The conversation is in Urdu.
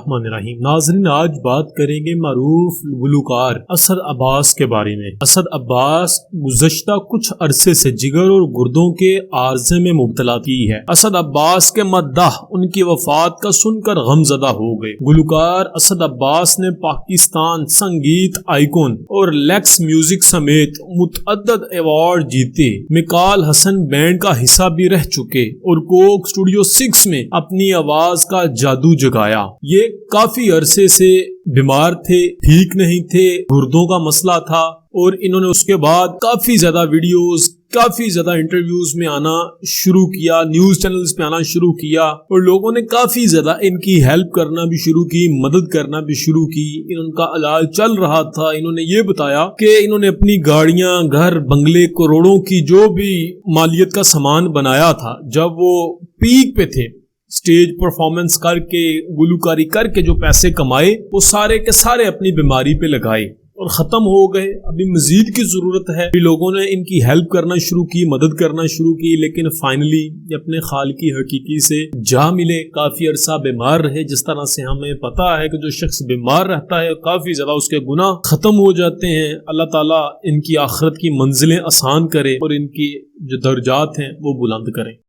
الرحمن الرحیم۔ ناظرین، آج بات کریں گے معروف گلوکار اسد عباس کے بارے میں۔ اسد عباس گزشتہ کچھ عرصے سے جگر اور گردوں کے عارضے میں مبتلا کی ہے۔ اسد عباس کے مداح ان کی وفات کا سن کر غم زدہ ہو گئے۔ گلوکار اسد عباس نے پاکستان سنگیت آئیکن اور لیکس میوزک سمیت متعدد ایوارڈ جیتے، مکال حسن بینڈ کا حصہ بھی رہ چکے اور کوک اسٹوڈیو 6 میں اپنی آواز کا جادو جگایا۔ یہ کافی عرصے سے بیمار تھے، ٹھیک نہیں تھے، گردوں کا مسئلہ تھا، اور انہوں نے اس کے بعد کافی زیادہ ویڈیوز، کافی زیادہ انٹرویوز میں آنا شروع کیا، نیوز چینلز پہ آنا شروع کیا، اور لوگوں نے کافی زیادہ ان کی ہیلپ کرنا بھی شروع کی، مدد کرنا بھی شروع کی۔ ان کا علاج چل رہا تھا۔ انہوں نے یہ بتایا کہ انہوں نے اپنی گاڑیاں، گھر، بنگلے، کروڑوں کی جو بھی مالیت کا سامان بنایا تھا، جب وہ پیک پہ تھے، سٹیج پرفارمنس کر کے، گلوکاری کر کے جو پیسے کمائے، وہ سارے کے سارے اپنی بیماری پہ لگائے اور ختم ہو گئے۔ ابھی مزید کی ضرورت ہے۔ لوگوں نے ان کی ہیلپ کرنا شروع کی، مدد کرنا شروع کی، لیکن فائنلی اپنے خالقی حقیقی سے جا ملے۔ کافی عرصہ بیمار رہے۔ جس طرح سے ہمیں پتا ہے کہ جو شخص بیمار رہتا ہے کافی زیادہ اس کے گناہ ختم ہو جاتے ہیں۔ اللہ تعالیٰ ان کی آخرت کی منزلیں آسان کرے اور ان کی جو درجات ہیں وہ بلند کرے۔